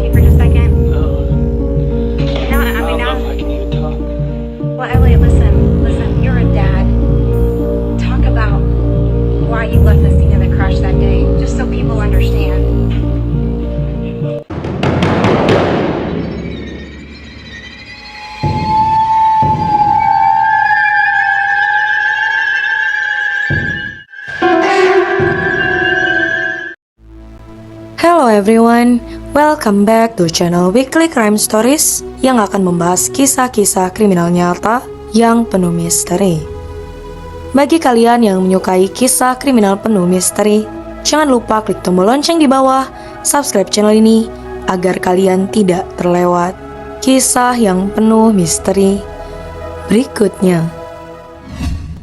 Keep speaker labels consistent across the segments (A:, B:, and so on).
A: to you for just a second?
B: No,
A: No, I
B: I
A: mean,
B: don't
A: now.
B: know if I can even talk.
A: Well, Elliot, listen, you're a dad. Talk about why you left the scene of the crash that day, just so people understand.
C: Hello everyone, welcome back to channel Weekly Crime Stories yang akan membahas kisah-kisah kriminal nyata yang penuh misteri. Bagi kalian yang menyukai kisah kriminal penuh misteri, jangan lupa klik tombol lonceng di bawah, subscribe channel ini agar kalian tidak terlewat kisah yang penuh misteri berikutnya.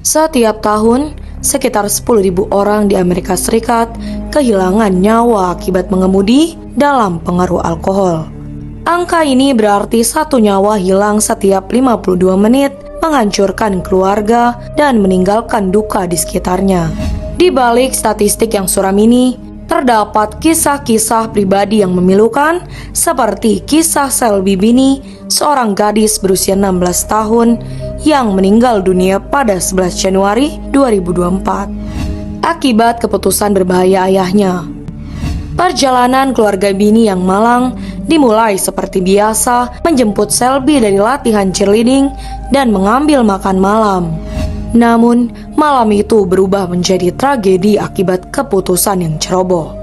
C: Setiap tahun, sekitar 10.000 orang di Amerika Serikat kehilangan nyawa akibat mengemudi dalam pengaruh alkohol. Angka ini berarti satu nyawa hilang setiap 52 menit, menghancurkan keluarga dan meninggalkan duka di sekitarnya. Di balik statistik yang suram ini, terdapat kisah-kisah pribadi yang memilukan, seperti kisah Shelby Binney, seorang gadis berusia 16 tahun yang meninggal dunia pada 11 Januari 2024 akibat keputusan berbahaya ayahnya. Perjalanan keluarga Binney yang malang dimulai seperti biasa, menjemput Shelby dari latihan cheerleading dan mengambil makan malam. Namun, malam itu berubah menjadi tragedi akibat keputusan yang ceroboh.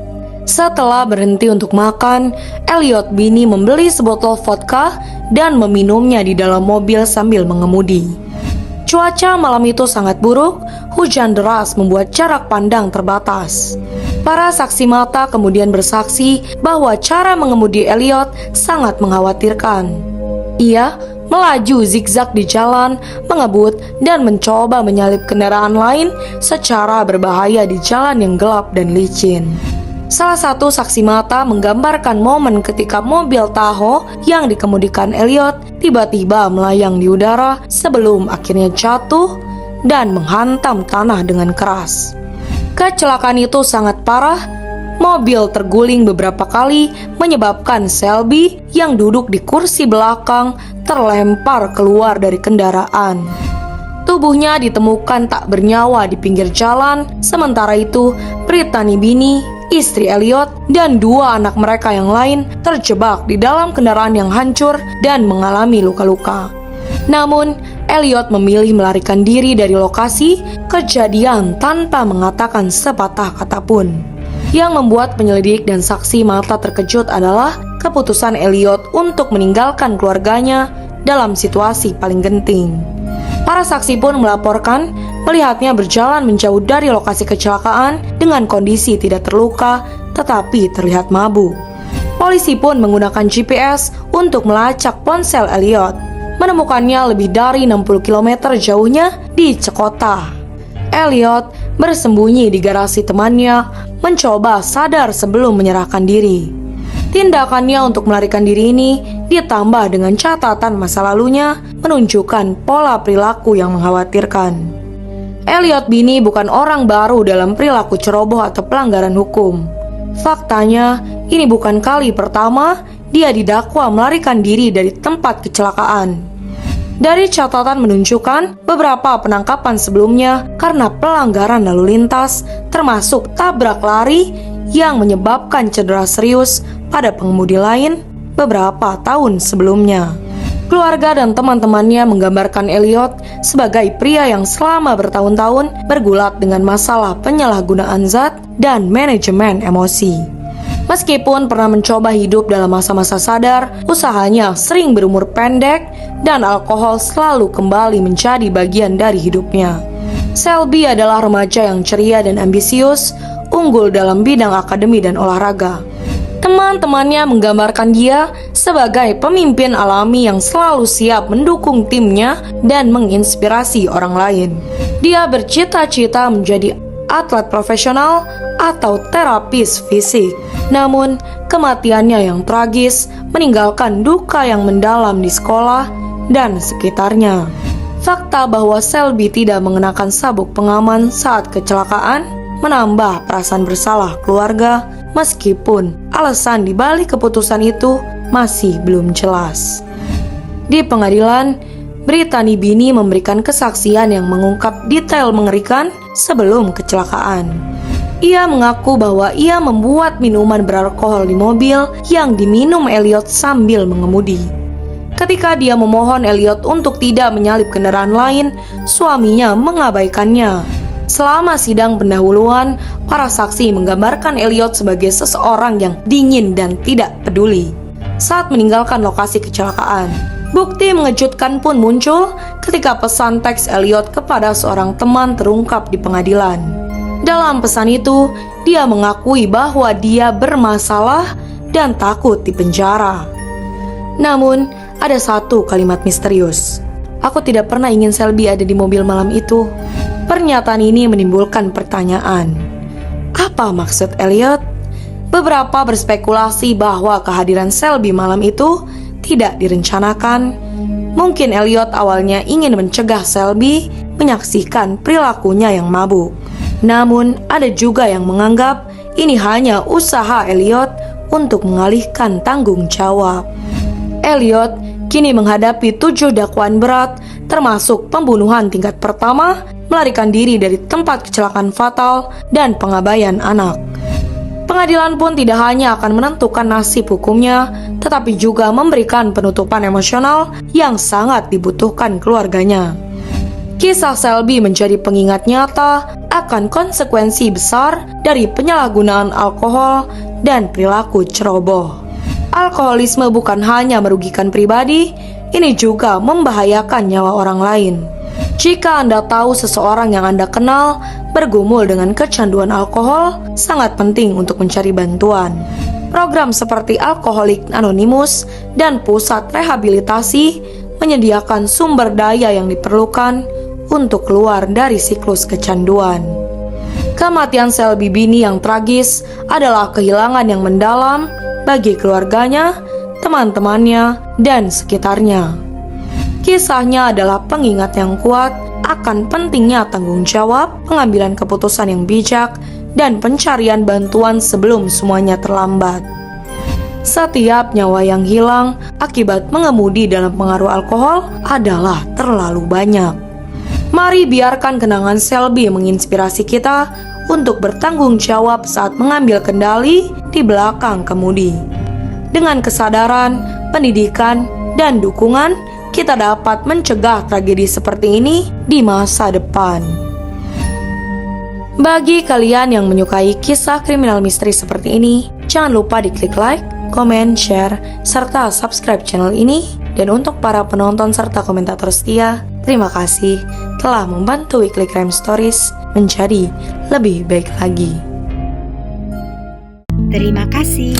C: Setelah berhenti untuk makan, Elliot Binney membeli sebotol vodka dan meminumnya di dalam mobil sambil mengemudi. Cuaca malam itu sangat buruk, hujan deras membuat jarak pandang terbatas. Para saksi mata kemudian bersaksi bahwa cara mengemudi Elliot sangat mengkhawatirkan. Ia melaju zigzag di jalan, mengebut, dan mencoba menyalip kendaraan lain secara berbahaya di jalan yang gelap dan licin. Salah satu saksi mata menggambarkan momen ketika mobil Tahoe yang dikemudikan Elliot tiba-tiba melayang di udara sebelum akhirnya jatuh dan menghantam tanah dengan keras. Kecelakaan itu sangat parah. Mobil terguling beberapa kali menyebabkan Shelby yang duduk di kursi belakang terlempar keluar dari kendaraan. Tubuhnya ditemukan tak bernyawa di pinggir jalan. Sementara itu, Brittany Binney, istri Elliot, dan dua anak mereka yang lain terjebak di dalam kendaraan yang hancur dan mengalami luka-luka. Namun, Elliot memilih melarikan diri dari lokasi kejadian tanpa mengatakan sepatah kata pun. Yang membuat penyelidik dan saksi mata terkejut adalah keputusan Elliot untuk meninggalkan keluarganya dalam situasi paling genting. Para saksi pun melaporkan melihatnya berjalan menjauh dari lokasi kecelakaan dengan kondisi tidak terluka tetapi terlihat mabuk. Polisi pun menggunakan GPS untuk melacak ponsel Elliot, menemukannya lebih dari 60 km jauhnya di Cekota. Elliot bersembunyi di garasi temannya, mencoba sadar sebelum menyerahkan diri. Tindakannya untuk melarikan diri ini ditambah dengan catatan masa lalunya menunjukkan pola perilaku yang mengkhawatirkan. Elliot Binney bukan orang baru dalam perilaku ceroboh atau pelanggaran hukum. Faktanya, ini bukan kali pertama dia didakwa melarikan diri dari tempat kecelakaan. Dari catatan menunjukkan beberapa penangkapan sebelumnya karena pelanggaran lalu lintas, termasuk tabrak lari yang menyebabkan cedera serius pada pengemudi lain beberapa tahun sebelumnya. Keluarga dan teman-temannya menggambarkan Elliot sebagai pria yang selama bertahun-tahun bergulat dengan masalah penyalahgunaan zat dan manajemen emosi. Meskipun pernah mencoba hidup dalam masa-masa sadar, usahanya sering berumur pendek dan alkohol selalu kembali menjadi bagian dari hidupnya. Shelby adalah remaja yang ceria dan ambisius, unggul dalam bidang akademi dan olahraga. Teman-temannya menggambarkan dia sebagai pemimpin alami yang selalu siap mendukung timnya dan menginspirasi orang lain. Dia bercita-cita menjadi atlet profesional atau terapis fisik. Namun, kematiannya yang tragis meninggalkan duka yang mendalam di sekolah dan sekitarnya. Fakta bahwa Shelby tidak mengenakan sabuk pengaman saat kecelakaan menambah perasaan bersalah keluarga meskipun alasan dibalik keputusan itu masih belum jelas. Di pengadilan, Brittany Bini memberikan kesaksian yang mengungkap detail mengerikan sebelum kecelakaan. Ia mengaku bahwa ia membuat minuman beralkohol di mobil yang diminum Elliot sambil mengemudi. Ketika dia memohon Elliot untuk tidak menyalip kendaraan lain, suaminya mengabaikannya. Selama sidang pendahuluan, para saksi menggambarkan Elliot sebagai seseorang yang dingin dan tidak peduli saat meninggalkan lokasi kecelakaan. Bukti mengejutkan pun muncul ketika pesan teks Elliot kepada seorang teman terungkap di pengadilan. Dalam pesan itu, dia mengakui bahwa dia bermasalah dan takut dipenjara. Namun, ada satu kalimat misterius. "Aku tidak pernah ingin Selby ada di mobil malam itu." Pernyataan ini menimbulkan pertanyaan. Apa maksud Elliot? Beberapa berspekulasi bahwa kehadiran Selby malam itu tidak direncanakan. Mungkin Elliot awalnya ingin mencegah Selby menyaksikan perilakunya yang mabuk. Namun, ada juga yang menganggap ini hanya usaha Elliot untuk mengalihkan tanggung jawab. Elliot kini menghadapi 7 dakwaan berat, termasuk pembunuhan tingkat pertama, melarikan diri dari tempat kecelakaan fatal, dan pengabaian anak. Pengadilan pun tidak hanya akan menentukan nasib hukumnya, tetapi juga memberikan penutupan emosional yang sangat dibutuhkan keluarganya. Kisah Selby menjadi pengingat nyata akan konsekuensi besar dari penyalahgunaan alkohol dan perilaku ceroboh. Alkoholisme bukan hanya merugikan pribadi, ini juga membahayakan nyawa orang lain. Jika Anda tahu seseorang yang Anda kenal bergumul dengan kecanduan alkohol, sangat penting untuk mencari bantuan. Program seperti Alkoholik Anonymous dan pusat rehabilitasi menyediakan sumber daya yang diperlukan untuk keluar dari siklus kecanduan. Kematian Selby Bini yang tragis adalah kehilangan yang mendalam bagi keluarganya, teman-temannya, dan sekitarnya. Kisahnya adalah pengingat yang kuat akan pentingnya tanggung jawab, pengambilan keputusan yang bijak, dan pencarian bantuan sebelum semuanya terlambat. Setiap nyawa yang hilang akibat mengemudi dalam pengaruh alkohol adalah terlalu banyak. Mari biarkan kenangan Selby menginspirasi kita untuk bertanggung jawab saat mengambil kendali di belakang kemudi. Dengan kesadaran, pendidikan, dan dukungan, kita dapat mencegah tragedi seperti ini di masa depan. Bagi kalian yang menyukai kisah kriminal misteri seperti ini, jangan lupa diklik like, komen, share, serta subscribe channel ini. Dan untuk para penonton serta komentator setia, terima kasih telah membantu Weekly Crime Stories menjadi lebih baik lagi.
B: Terima kasih.